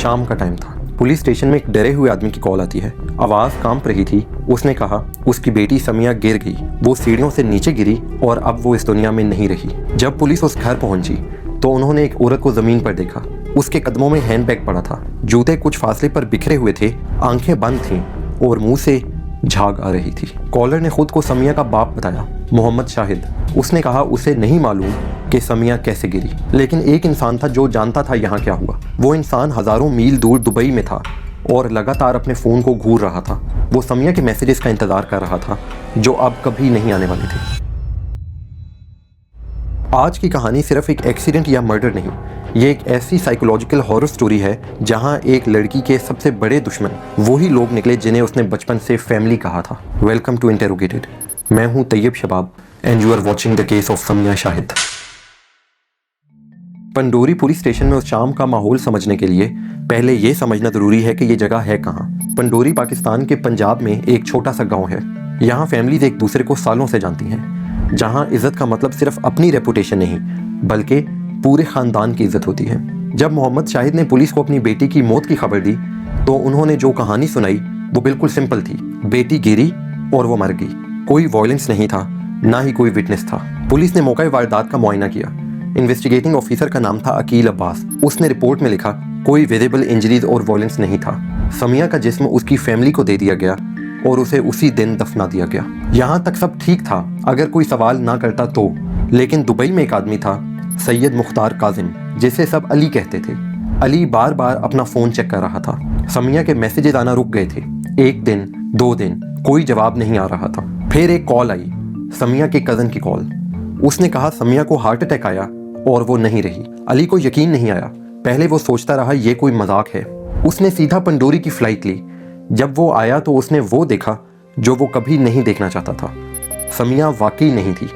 शाम का टाइम था। पुलिस स्टेशन में एक डरे हुए आदमी की कॉल आती है। आवाज़ कांप रही थी। उसने कहा उसकी बेटी समिया गिर गई, वो सीढ़ियों से नीचे गिरी और अब वो इस दुनिया में नहीं रही। जब पुलिस उस घर पहुंची तो उन्होंने एक औरत को ज़मीन पर देखा। उसके कदमों में हैंडबैग पड़ा था, जूते कुछ फासले पर बिखरे हुए थे, आंखें बंद थीं और मुंह से झाग आ रही थी। कॉलर ने खुद को समिया का बाप बताया, मोहम्मद शाहिद। उसने कहा उसे नहीं मालूम कि समिया कैसे गिरी, लेकिन एक इंसान था जो जानता था यहाँ क्या हुआ। वो इंसान हज़ारों मील दूर दुबई में था और लगातार अपने फ़ोन को घूर रहा था। वो समिया के मैसेजेस का इंतज़ार कर रहा था जो अब कभी नहीं आने वाले थे। आज की कहानी सिर्फ एक एक्सीडेंट या मर्डर नहीं, ये एक ऐसी साइकोलॉजिकल हॉरर स्टोरी है जहां एक लड़की के सबसे बड़े दुश्मन वही लोग निकले जिन्हें उसने बचपन से फैमिली कहा था। Welcome to interrogated. मैं हूं Tayyab Shabab and you are watching the case of Samia Shahid. Pandori police station में उस शाम का माहौल समझने के लिए पहले ये समझना ज़रूरी है कि ये जगह है कहाँ। पंडोरी पाकिस्तान के पंजाब में एक छोटा सा गाँव है। यहाँ फैमिलीज एक दूसरे को सालों से जानती हैं, जहाँ इज़्ज़त का मतलब सिर्फ अपनी रेपुटेशन नहीं बल्कि पूरे ख़ानदान की इज़्ज़त होती है। जब मोहम्मद शाहिद ने पुलिस को अपनी बेटी की मौत की खबर दी तो उन्होंने जो कहानी सुनाई वो बिल्कुल सिंपल थी। बेटी गिरी और वो मर गई। कोई वायलेंस नहीं था, ना ही कोई विटनेस था। पुलिस ने मौका वारदात का मुआयना किया। इन्वेस्टिगेटिंग ऑफिसर का नाम था अकील अब्बास। उसने रिपोर्ट में लिखा कोई विजिबल इंजरीज और वायलेंस नहीं था। समिया का जिस्म उसकी फैमिली को दे दिया गया और उसे उसी दिन दफना दिया गया। यहाँ तक सब ठीक था अगर कोई सवाल ना करता तो, लेकिन दुबई में एक आदमी था, सैयद मुख्तार काजिम, जिसे सब अली कहते थे। अली बार बार अपना फ़ोन चेक कर रहा था। समिया के मैसेजेस आना रुक गए थे। 1 दिन 2 दिन कोई जवाब नहीं आ रहा था। फिर एक कॉल आई, समिया के कज़न की कॉल। उसने कहा समिया को हार्ट अटैक आया और वो नहीं रही। अली को यकीन नहीं आया। पहले वो सोचता रहा ये कोई मजाक है। उसने सीधा पंडोरी की फ़्लाइट ली। जब वो आया तो उसने वो देखा जो वो कभी नहीं देखना चाहता था। समिया वाकई नहीं थी।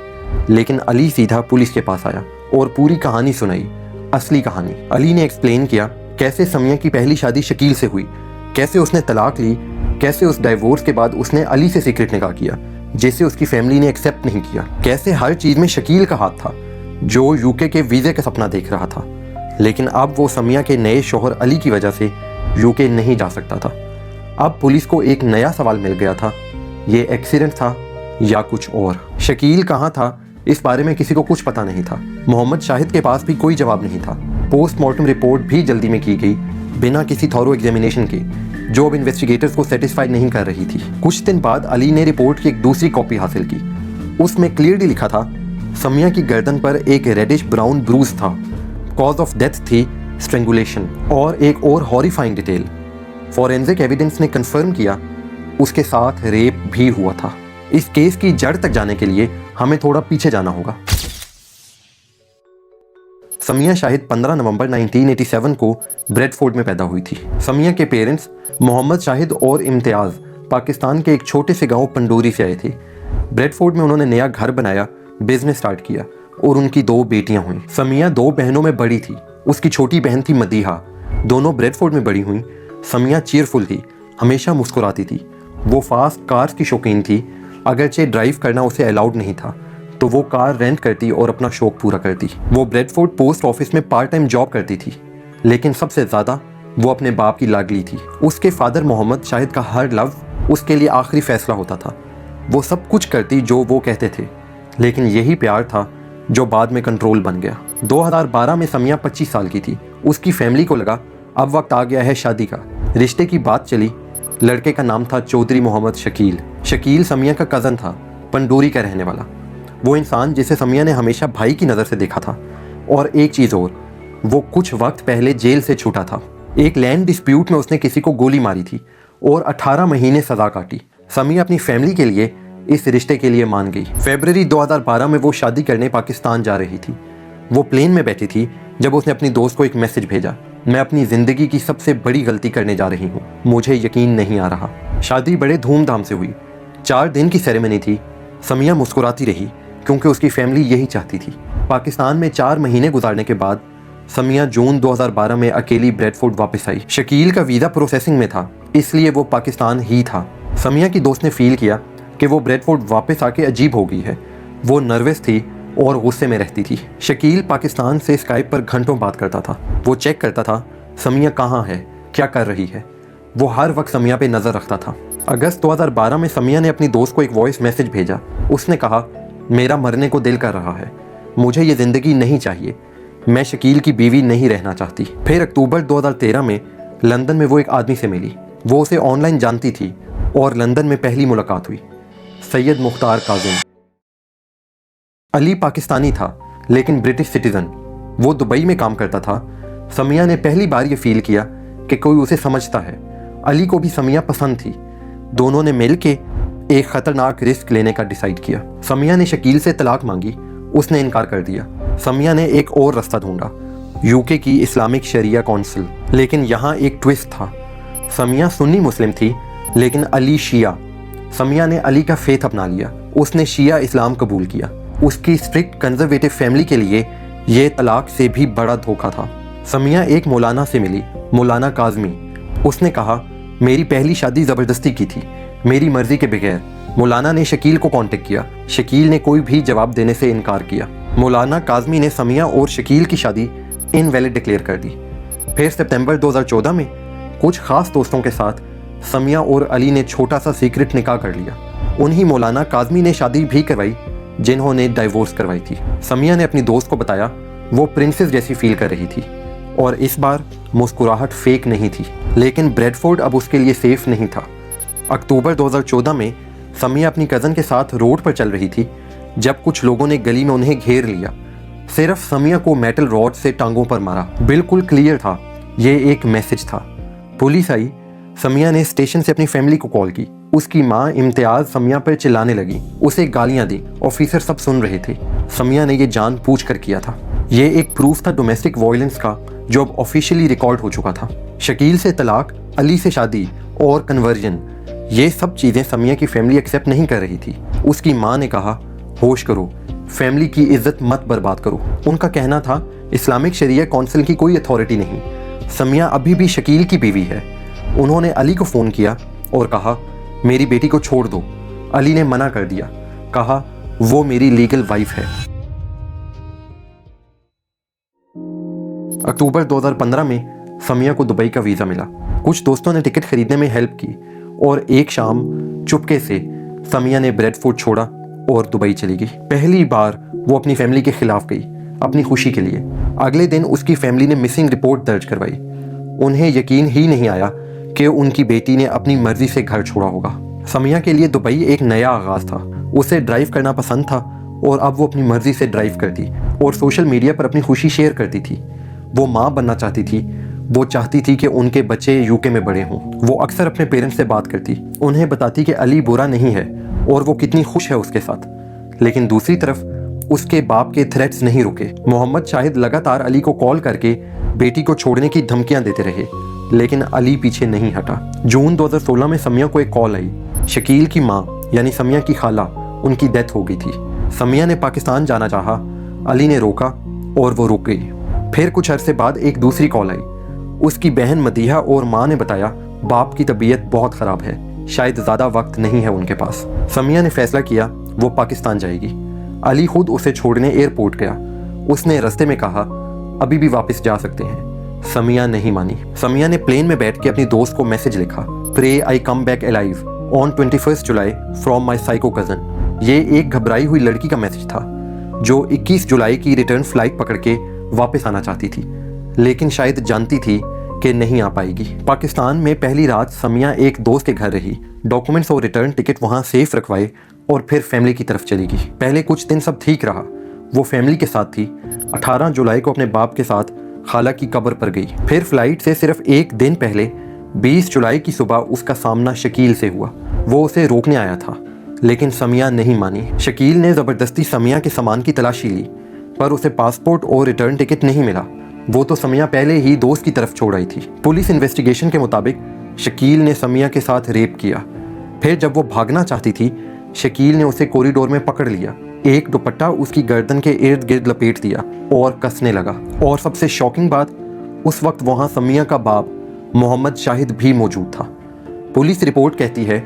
लेकिन अली सीधा पुलिस के पास आया और पूरी कहानी सुनाई, असली कहानी। अली ने एक्सप्लेन किया कैसे समिया की पहली शादी शकील से हुई, कैसे उसने तलाक ली, कैसे उस डाइवोर्स के बाद उसने अली से सीक्रेट निकाह किया जिसे उसकी फैमिली ने एक्सेप्ट नहीं किया, कैसे हर चीज़ में शकील का हाथ था जो यूके के वीज़े का सपना देख रहा था। लेकिन अब वो समिया के नए शौहर अली की वजह से यूके नहीं जा सकता था। अब पुलिस को एक नया सवाल मिल गया था, ये एक्सीडेंट था या कुछ और। शकील कहाँ था इस बारे में किसी को कुछ पता नहीं था। मोहम्मद शाहिद के पास भी कोई जवाब नहीं था। पोस्टमार्टम रिपोर्ट भी जल्दी में की गई बिना किसी थॉरो एग्जामिनेशन के, जो अब इन्वेस्टिगेटर्स को सेटिस्फाइड नहीं कर रही थी। कुछ दिन बाद अली ने रिपोर्ट की एक दूसरी कॉपी हासिल की। उसमें क्लियरली लिखा था समिया की गर्दन पर एक रेडिश ब्राउन ब्रूज था, कॉज ऑफ डेथ थी स्ट्रेंगुलेशन। और एक और हॉरिफाइंग डिटेल, फॉरेंसिक एविडेंस ने कंफर्म किया उसके साथ रेप भी हुआ था। इस केस की जड़ तक जाने के लिए हमें थोड़ा पीछे जाना होगा। समिया शाहिद 15 नवंबर 1987 को ब्रेडफोर्ड में पैदा हुई थी। समिया के पेरेंट्स मोहम्मद शाहिद और इम्तियाज़ पाकिस्तान के एक छोटे से गांव पंडोरी से आए थे। ब्रेडफोर्ड में उन्होंने नया घर बनाया, बिजनेस स्टार्ट किया और उनकी 2 बेटियां हुई। समिया 2 बहनों में बड़ी थी। उसकी छोटी बहन थी मदीहा। दोनों ब्रेडफोर्ड में बड़ी हुई। समिया चीयरफुल थी, हमेशा मुस्कुराती थी। वो फास्ट कार्स की शौकीन थी। अगरचे ड्राइव करना उसे अलाउड नहीं था तो वो कार रेंट करती और अपना शौक पूरा करती। वो ब्रेडफोर्ड पोस्ट ऑफिस में पार्ट टाइम जॉब करती थी, लेकिन सबसे ज़्यादा वो अपने बाप की लाडली थी। उसके फादर मोहम्मद शाहिद का हर लव उसके लिए आखिरी फैसला होता था। वो सब कुछ करती जो वो कहते थे, लेकिन यही प्यार था जो बाद में कंट्रोल बन गया। 2012 में समिया 25 साल की थी। उसकी फैमिली को लगा अब वक्त आ गया है शादी का। रिश्ते की बात चली। लड़के का नाम था चौधरी मोहम्मद शकील। शकील समिया का कज़न था, पंडोरी का रहने वाला। वो इंसान जिसे समिया ने हमेशा भाई की नज़र से देखा था। और एक चीज़ और, वो कुछ वक्त पहले जेल से छूटा था। एक लैंड डिस्प्यूट में उसने किसी को गोली मारी थी और 18 महीने सज़ा काटी। समिया अपनी फैमिली के लिए इस रिश्ते के लिए मान गई। फरवरी 2012 में वो शादी करने पाकिस्तान जा रही थी। वो प्लेन में बैठी थी जब उसने अपनी दोस्त को एक मैसेज भेजा, मैं अपनी ज़िंदगी की सबसे बड़ी गलती करने जा रही हूँ, मुझे यकीन नहीं आ रहा। शादी बड़े धूमधाम से हुई। 4 दिन की सेरेमनी थी। समिया मुस्कुराती रही क्योंकि उसकी फैमिली यही चाहती थी। पाकिस्तान में 4 महीने गुजारने के बाद समिया जून 2012 में अकेली ब्रेडफोर्ड वापस आई। शकील का वीज़ा प्रोसेसिंग में था, इसलिए वो पाकिस्तान ही था। समिया की दोस्त ने फील किया कि वो ब्रेडफोर्ड वापस आके अजीब हो गई है। वो नर्वस थी और गुस्से में रहती थी। शकील पाकिस्तान से स्काइप पर घंटों बात करता था। वो चेक करता था समिया कहाँ है, क्या कर रही है। वो हर वक्त समिया पे नज़र रखता था। अगस्त 2012 में समिया ने अपनी दोस्त को एक वॉइस मैसेज भेजा। उसने कहा, मेरा मरने को दिल कर रहा है, मुझे ये ज़िंदगी नहीं चाहिए, मैं शकील की बीवी नहीं रहना चाहती। फिर अक्टूबर 2013 में लंदन में वो एक आदमी से मिली। वो उसे ऑनलाइन जानती थी और लंदन में पहली मुलाकात हुई। सैयद मुख्तार काजिम। अली पाकिस्तानी था लेकिन ब्रिटिश सिटीज़न। वो दुबई में काम करता था। समिया ने पहली बार ये फील किया कि कोई उसे समझता है। अली को भी समिया पसंद थी। दोनों ने मिल के एक ख़तरनाक रिस्क लेने का डिसाइड किया। समिया ने शकील से तलाक मांगी, उसने इनकार कर दिया। समिया ने एक और रास्ता ढूंढा, यूके की इस्लामिक शरिया काउंसिल। लेकिन यहाँ एक ट्विस्ट था। समिया सुन्नी मुस्लिम थी लेकिन अली शिया। समिया ने अली का फेथ अपना लिया, उसने शिया इस्लाम कबूल किया। उसकी स्ट्रिक्ट कंजर्वेटिव फैमिली के लिए ये तलाक से भी बड़ा धोखा था। समिया एक मौलाना से मिली, मौलाना काज़मी। उसने कहा, मेरी पहली शादी ज़बरदस्ती की थी, मेरी मर्जी के बगैर। मौलाना ने शकील को कांटेक्ट किया। शकील ने कोई भी जवाब देने से इनकार किया। मौलाना काज़मी ने समिया और शकील की शादी इनवैलिड डिक्लेयर कर दी। फिर सितंबर 2014 में कुछ ख़ास दोस्तों के साथ समिया और अली ने छोटा सा सीक्रेट निकाह कर लिया। उन्हीं मौलाना काज़मी ने शादी भी करवाई जिन्होंने डाइवोर्स करवाई थी। समिया ने अपनी दोस्त को बताया वो प्रिंसेस जैसी फील कर रही थी और इस बार मुस्कुराहट फेक नहीं थी। लेकिन ब्रेडफोर्ड अब उसके लिए सेफ नहीं था। अक्टूबर 2014 में समिया अपनी कज़न के साथ रोड पर चल रही थी जब कुछ लोगों ने गली में उन्हें घेर लिया। सिर्फ समिया को मेटल रॉड से टांगों पर मारा। बिल्कुल क्लियर था, ये एक मैसेज था। पुलिस आई। समिया ने स्टेशन से अपनी फैमिली को कॉल की। उसकी माँ इम्तियाज़ समिया पर चिल्लाने लगी, उसे गालियाँ दी। ऑफिसर सब सुन रहे थे। समिया ने ये जानबूझ कर किया था। ये एक प्रूफ था डोमेस्टिक वायलेंस का जो अब ऑफिशियली रिकॉर्ड हो चुका था। शकील से तलाक, अली से शादी और कन्वर्जन, ये सब चीज़ें समिया की फैमिली एक्सेप्ट नहीं कर रही थी। उसकी माँ ने कहा, होश करो, फैमिली की इज्जत मत बर्बाद करो। उनका कहना था इस्लामिक शरिया काउंसिल की कोई अथॉरिटी नहीं, समिया अभी भी शकील की बीवी है। उन्होंने अली को फ़ोन किया और कहा, मेरी बेटी को छोड़ दो। अली ने मना कर दिया, कहा वो मेरी लीगल वाइफ है। अक्टूबर 2015 में समिया को दुबई का वीज़ा मिला। कुछ दोस्तों ने टिकट खरीदने में हेल्प की और एक शाम चुपके से समिया ने ब्रेडफोर्ड छोड़ा और दुबई चली गई। पहली बार वो अपनी फैमिली के खिलाफ गई, अपनी खुशी के लिए। अगले दिन उसकी फैमिली ने मिसिंग रिपोर्ट दर्ज करवाई। उन्हें यकीन ही नहीं आया कि उनकी बेटी ने अपनी मर्जी से घर छोड़ा होगा। समिया के लिए दुबई एक नया आगाज़ था। उसे ड्राइव करना पसंद था और अब वो अपनी मर्जी से ड्राइव करती और सोशल मीडिया पर अपनी खुशी शेयर करती थी। वो माँ बनना चाहती थी। वो चाहती थी कि उनके बच्चे यूके में बड़े हों। वो अक्सर अपने पेरेंट्स से बात करती, उन्हें बताती कि अली बुरा नहीं है और वो कितनी खुश है उसके साथ। लेकिन दूसरी तरफ उसके बाप के थ्रेट्स नहीं रुके। मोहम्मद शाहिद लगातार अली को कॉल करके बेटी को छोड़ने की धमकियां देते रहे, लेकिन अली पीछे नहीं हटा। जून 2016 में समिया को एक कॉल आई। शकील की माँ यानी समिया की खाला, उनकी डेथ हो गई थी। समिया ने पाकिस्तान जाना चाहा, अली ने रोका और वो रुक गई। फिर कुछ अरसे बाद एक दूसरी कॉल आई। उसकी बहन मदीहा और माँ ने बताया बाप की तबीयत बहुत ख़राब है, शायद ज़्यादा वक्त नहीं है उनके पास। समिया ने फैसला किया वो पाकिस्तान जाएगी। अली खुद उसे छोड़ने एयरपोर्ट गया। उसने रास्ते में कहा अभी भी वापस जा सकते हैं। समिया नहीं मानी। समिया ने प्लेन में बैठ के अपनी दोस्त को मैसेज लिखा, pray I come back alive on 21 July from my psycho cousin. ये एक घबराई हुई लड़की का मैसेज था जो 21 जुलाई की रिटर्न फ्लाइट पकड़ के वापस आना चाहती थी, लेकिन शायद जानती थी कि नहीं आ पाएगी। पाकिस्तान में पहली रात समिया एक दोस्त के घर रही। डॉक्यूमेंट्स और रिटर्न टिकट वहाँ सेफ रखवाए और फिर फैमिली की तरफ चली गई। पहले कुछ दिन सब ठीक रहा। वो फैमिली के साथ थी। 18 जुलाई को अपने बाप के साथ खाला की कब्र पर गई। फिर फ्लाइट से सिर्फ एक दिन पहले 20 जुलाई की सुबह उसका सामना शकील से हुआ। वो उसे रोकने आया था, लेकिन समिया नहीं मानी। शकील ने ज़बरदस्ती समिया के सामान की तलाशी ली, पर उसे पासपोर्ट और रिटर्न टिकट नहीं मिला। वो तो समिया पहले ही दोस्त की तरफ छोड़ आई थी। पुलिस इन्वेस्टिगेशन के मुताबिक शकील ने समिया के साथ रेप किया। फिर जब वो भागना चाहती थी, शकील ने उसे कॉरिडोर में पकड़ लिया, एक दुपट्टा उसकी गर्दन के इर्द गिर्द लपेट दिया और कसने लगा। और सबसे शॉकिंग बात, उस वक्त वहाँ समिया का बाप मोहम्मद शाहिद भी मौजूद था। पुलिस रिपोर्ट कहती है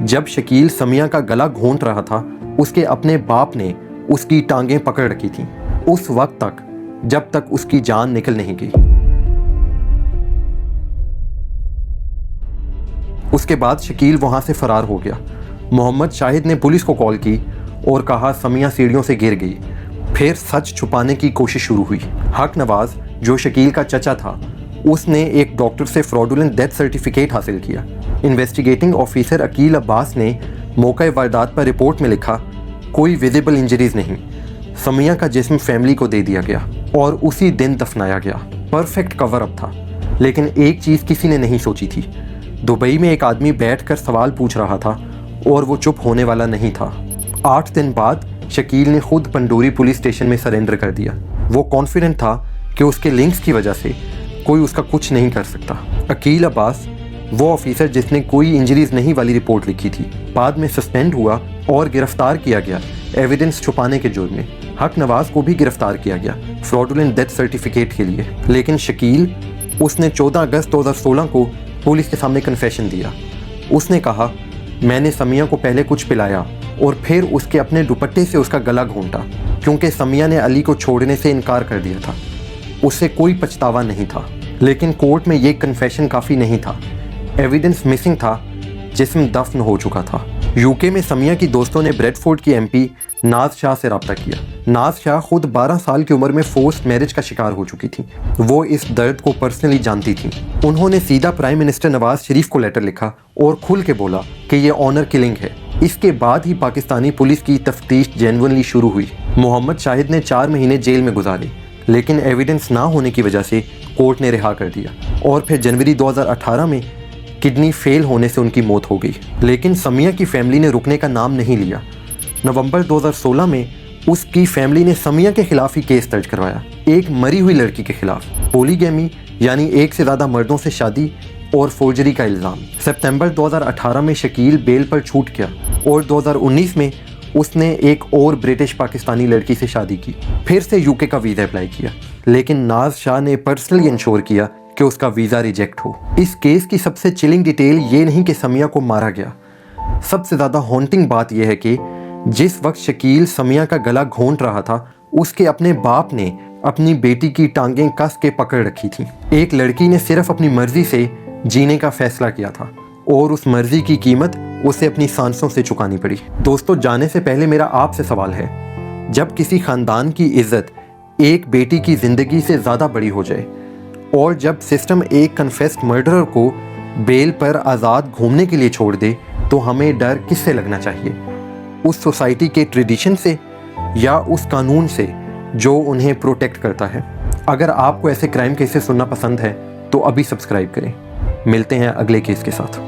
जब शकील समिया का गला घोंट रहा था, उसके अपने बाप ने उसकी टांगें पकड़ रखी थीं, उस वक्त तक जब तक उसकी जान निकल नहीं गई। उसके बाद शकील वहाँ से फरार हो गया। मोहम्मद शाहिद ने पुलिस को कॉल की और कहा समिया सीढ़ियों से गिर गई। फिर सच छुपाने की कोशिश शुरू हुई। हक नवाज, जो शकील का चचा था, उसने एक डॉक्टर से फ्रॉडुलेंट डेथ सर्टिफिकेट हासिल किया। इन्वेस्टिगेटिंग ऑफिसर अकील अब्बास ने मौके वारदात पर रिपोर्ट में लिखा, कोई विजिबल इंजरीज नहीं, समिया का जिस्म फैमिली को दे दिया गया और उसी दिन दफनाया गया। परफेक्ट कवर अप था। लेकिन एक चीज़ किसी ने नहीं सोची थी, दुबई में एक आदमी बैठकर सवाल पूछ रहा था और वो चुप होने वाला नहीं था। 8 दिन बाद शकील ने खुद पंडोरी पुलिस स्टेशन में सरेंडर कर दिया। वो कॉन्फिडेंट था कि उसके लिंक्स की वजह से कोई उसका कुछ नहीं कर सकता। अकील अब्बास, वो ऑफिसर जिसने कोई इंजरीज नहीं वाली रिपोर्ट लिखी थी, बाद में सस्पेंड हुआ और गिरफ्तार किया गया एविडेंस छुपाने के जुर्म में। हक नवाज को भी गिरफ्तार किया गया फ्रॉडुलेंट डेथ सर्टिफिकेट के लिए। लेकिन शकील, उसने 14 अगस्त 2016 को पुलिस के सामने कन्फेशन दिया। उसने कहा, मैंने समिया को पहले कुछ पिलाया और फिर उसके अपने दुपट्टे से उसका गला घोंटा, क्योंकि समिया ने अली को छोड़ने से इनकार कर दिया था। उससे कोई पछतावा नहीं था। लेकिन कोर्ट में ये कन्फेशन काफ़ी नहीं था। एविडेंस मिसिंग था, जिस्म दफन हो चुका था। यूके में समिया की दोस्तों ने ब्रेडफोर्ड की एमपी नाज शाह से रब्ता किया। नाज शाह खुद 12 साल की उम्र में फोर्स्ड मैरिज का शिकार हो चुकी थी। वो इस दर्द को पर्सनली जानती थी। उन्होंने सीधा प्राइम मिनिस्टर नवाज शरीफ को लेटर लिखा और खुल के बोला कि ये ऑनर किलिंग है। इसके बाद ही पाकिस्तानी पुलिस की तफ्तीश जेन्युइनली शुरू हुई। मोहम्मद शाहिद ने 4 महीने जेल में गुजारे, लेकिन एविडेंस ना होने की वजह से कोर्ट ने रिहा कर दिया और फिर जनवरी 2018 में किडनी फेल होने से उनकी मौत हो गई। लेकिन समिया की फैमिली ने रुकने का नाम नहीं लिया। नवंबर 2016 में उसकी फैमिली ने समिया के खिलाफ ही केस दर्ज करवाया, एक मरी हुई लड़की के खिलाफ। पॉलीगैमी यानी एक से ज़्यादा मर्दों से शादी और फोर्जरी का इल्ज़ाम। सितंबर 2018 में शकील बेल पर छूट गया और 2019 में उसने एक और ब्रिटिश पाकिस्तानी लड़की से शादी की। फिर से यूके का वीज़ा अप्लाई किया, लेकिन नाज शाह ने पर्सनली इंश्योर किया कि उसका वीज़ा रिजेक्ट हो। इस केस की सबसे चिलिंग डिटेल ये नहीं कि समिया को मारा गया। सबसे ज़्यादा हॉन्टिंग बात यह है कि जिस वक्त शकील समिया का गला घोंट रहा था, उसके अपने बाप ने अपनी बेटी की टांगें कस के पकड़ रखी थी। एक लड़की ने सिर्फ अपनी मर्जी से जीने का फैसला किया था और उस मर्जी की कीमत उसे अपनी सांसों से चुकानी पड़ी। दोस्तों, जाने से पहले मेरा आपसे सवाल है, जब किसी खानदान की इज्जत एक बेटी की ज़िंदगी से ज़्यादा बड़ी हो जाए और जब सिस्टम एक कन्फेस्ड मर्डरर को बेल पर आज़ाद घूमने के लिए छोड़ दे, तो हमें डर किससे लगना चाहिए? उस सोसाइटी के ट्रेडिशन से या उस कानून से जो उन्हें प्रोटेक्ट करता है? अगर आपको ऐसे क्राइम केसेस सुनना पसंद है तो अभी सब्सक्राइब करें। मिलते हैं अगले केस के साथ।